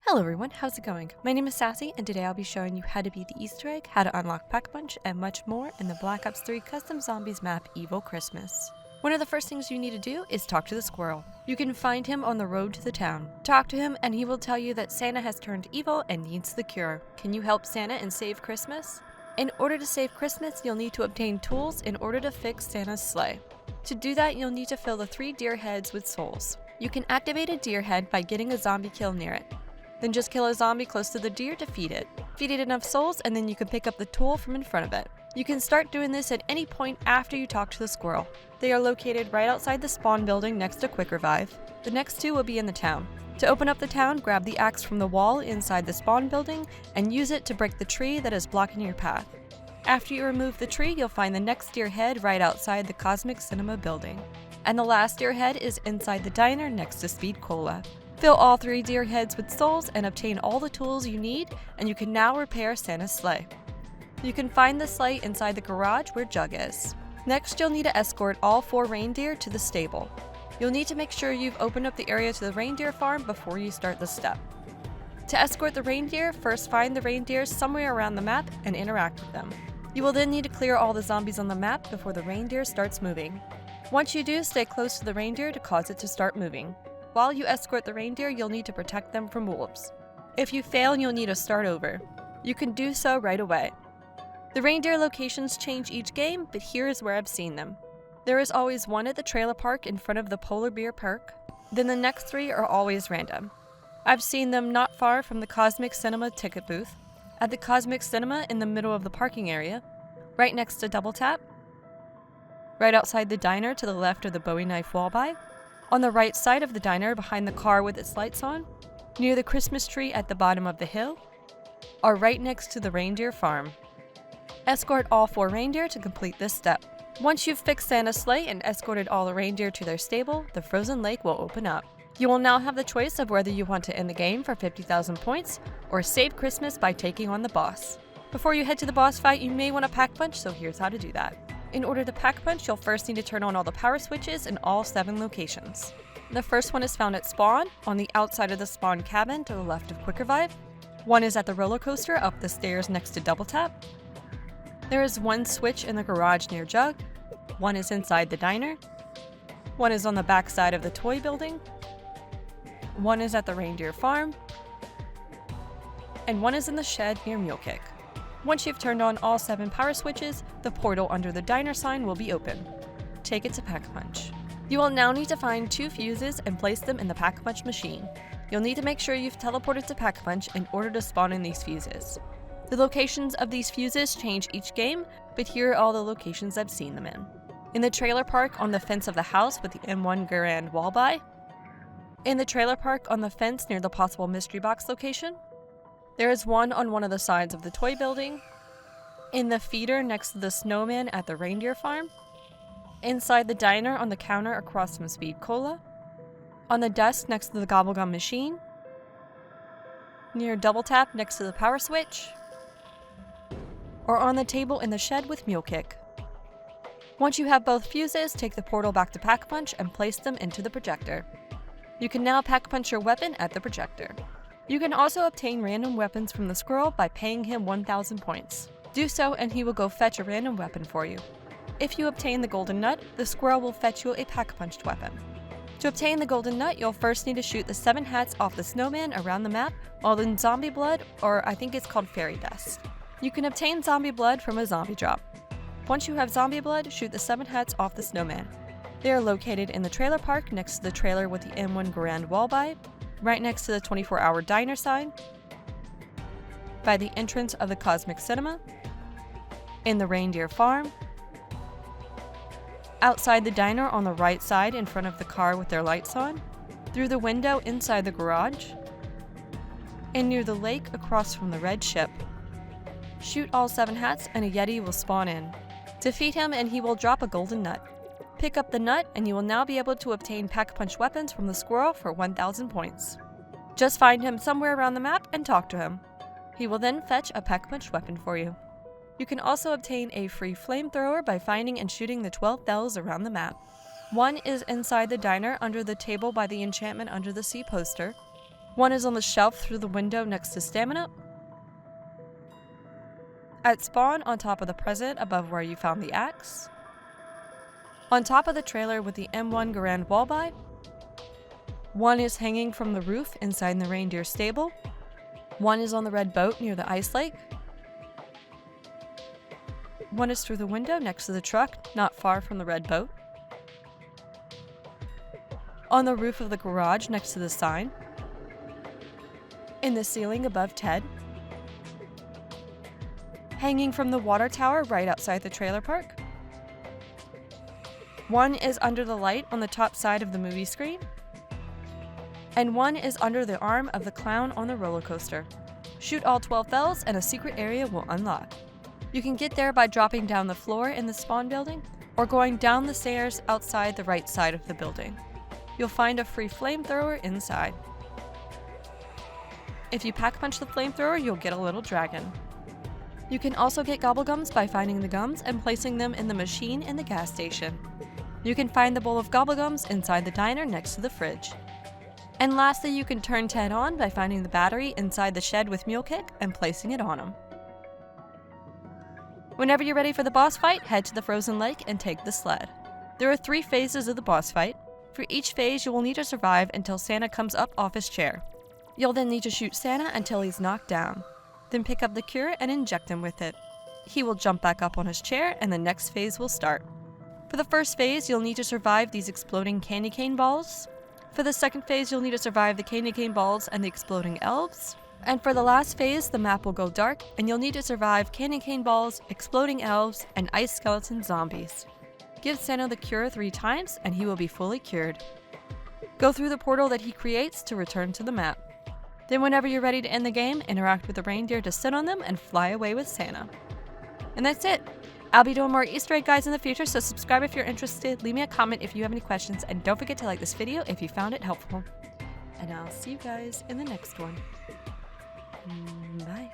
Hello everyone, how's it going? My name is Sassy, and today I'll be showing you how to beat the Easter egg, how to unlock Pack-a-Punch, and much more in the Black Ops 3 Custom Zombies map, Evil Christmas. One of the first things you need to do is talk to the squirrel. You can find him on the road to the town. Talk to him and he will tell you that Santa has turned evil and needs the cure. Can you help Santa and save Christmas? In order to save Christmas, you'll need to obtain tools in order to fix Santa's sleigh. To do that, you'll need to fill the 3 deer heads with souls. You can activate a deer head by getting a zombie kill near it. Then just kill a zombie close to the deer to feed it. Feed it enough souls and then you can pick up the tool from in front of it. You can start doing this at any point after you talk to the squirrel. They are located right outside the spawn building next to Quick Revive. The next 2 will be in the town. To open up the town, grab the axe from the wall inside the spawn building and use it to break the tree that is blocking your path. After you remove the tree, you'll find the next deer head right outside the Cosmic Cinema building. And the last deer head is inside the diner next to Speed Cola. Fill all 3 deer heads with souls and obtain all the tools you need, and you can now repair Santa's sleigh. You can find the sleigh inside the garage where Jug is. Next, you'll need to escort all 4 reindeer to the stable. You'll need to make sure you've opened up the area to the reindeer farm before you start the step. To escort the reindeer, first find the reindeers somewhere around the map and interact with them. You will then need to clear all the zombies on the map before the reindeer starts moving. Once you do, stay close to the reindeer to cause it to start moving. While you escort the reindeer, you'll need to protect them from wolves. If you fail, you'll need to start over. You can do so right away. The reindeer locations change each game, but here is where I've seen them. There is always one at the trailer park in front of the Polar Bear Perk, then the next 3 are always random. I've seen them not far from the Cosmic Cinema ticket booth, at the Cosmic Cinema in the middle of the parking area, right next to Double Tap, right outside the diner to the left of the Bowie knife wall buy, on the right side of the diner behind the car with its lights on, near the Christmas tree at the bottom of the hill, or right next to the reindeer farm. Escort all 4 reindeer to complete this step. Once you've fixed Santa's sleigh and escorted all the reindeer to their stable, the frozen lake will open up. You will now have the choice of whether you want to end the game for 50,000 points or save Christmas by taking on the boss. Before you head to the boss fight, you may want to pack punch, so here's how to do that. In order to pack punch, you'll first need to turn on all the power switches in all 7 locations. The first one is found at spawn, on the outside of the spawn cabin to the left of Quick Revive. One is at the roller coaster up the stairs next to Double Tap. There is 1 switch in the garage near Jug. 1 is inside the diner. 1 is on the back side of the toy building. 1 is at the reindeer farm. And 1 is in the shed near Mule Kick. Once you've turned on all 7 power switches, the portal under the diner sign will be open. Take it to Pack-a-Punch. You will now need to find 2 fuses and place them in the Pack-a-Punch machine. You'll need to make sure you've teleported to Pack-a-Punch in order to spawn in these fuses. The locations of these fuses change each game, but here are all the locations I've seen them in. In the trailer park on the fence of the house with the M1 Garand wall buy. In the trailer park on the fence near the possible mystery box location. There is 1 on one of the sides of the toy building, in the feeder next to the Snowmen at the reindeer farm, inside the diner on the counter across from Speed Cola, on the desk next to the Gobblegum machine, near Double Tap next to the power switch, or on the table in the shed with Mule Kick. Once you have both fuses, take the portal back to Pack-a-Punch and place them into the projector. You can now Pack-a-Punch your weapon at the projector. You can also obtain random weapons from the squirrel by paying him 1,000 points. Do so and he will go fetch a random weapon for you. If you obtain the golden nut, the squirrel will fetch you a pack-punched weapon. To obtain the golden nut, you'll first need to shoot the 7 hats off the snowman around the map, while in zombie blood, or I think it's called fairy dust. You can obtain zombie blood from a zombie drop. Once you have zombie blood, shoot the 7 hats off the snowman. They are located in the trailer park next to the trailer with the M1 Garand wall buy, right next to the 24-hour diner sign, by the entrance of the Cosmic Cinema, in the reindeer farm, outside the diner on the right side in front of the car with their lights on, through the window inside the garage, and near the lake across from the red ship. Shoot all 7 hats and a Yeti will spawn in. Defeat him and he will drop a golden nut. Pick up the nut and you will now be able to obtain Pack-a-Punch weapons from the squirrel for 1,000 points. Just find him somewhere around the map and talk to him. He will then fetch a Pack-a-Punch weapon for you. You can also obtain a free Flamethrower by finding and shooting the 12 bells around the map. 1 is inside the diner under the table by the Enchantment Under the Sea poster. One is on the shelf through the window next to Stamina. At spawn on top of the present above where you found the axe. On top of the trailer with the M1 Garand wall buy. One is hanging from the roof inside the reindeer stable. One is on the red boat near the ice lake. One is through the window next to the truck, not far from the red boat. On the roof of the garage next to the sign. In the ceiling above Ted. Hanging from the water tower right outside the trailer park. One is under the light on the top side of the movie screen. And one is under the arm of the clown on the roller coaster. Shoot all 12 bells and a secret area will unlock. You can get there by dropping down the floor in the spawn building or going down the stairs outside the right side of the building. You'll find a free flamethrower inside. If you pack punch the flamethrower, you'll get a little dragon. You can also get Gobblegums by finding the gums and placing them in the machine in the gas station. You can find the bowl of Gobblegums inside the diner next to the fridge. And lastly, you can turn Ted on by finding the battery inside the shed with Mule Kick and placing it on him. Whenever you're ready for the boss fight, head to the frozen lake and take the sled. There are 3 phases of the boss fight. For each phase, you will need to survive until Santa comes up off his chair. You'll then need to shoot Santa until he's knocked down. Then pick up the cure and inject him with it. He will jump back up on his chair and the next phase will start. For the first phase, you'll need to survive these exploding candy cane balls. For the second phase, you'll need to survive the candy cane balls and the exploding elves. And for the last phase, the map will go dark, and you'll need to survive candy cane balls, exploding elves, and ice skeleton zombies. Give Santa the cure 3 times, and he will be fully cured. Go through the portal that he creates to return to the map. Then whenever you're ready to end the game, interact with the reindeer to sit on them and fly away with Santa. And that's it! I'll be doing more Easter egg guides in the future, so subscribe if you're interested, leave me a comment if you have any questions, and don't forget to like this video if you found it helpful. And I'll see you guys in the next one. Bye.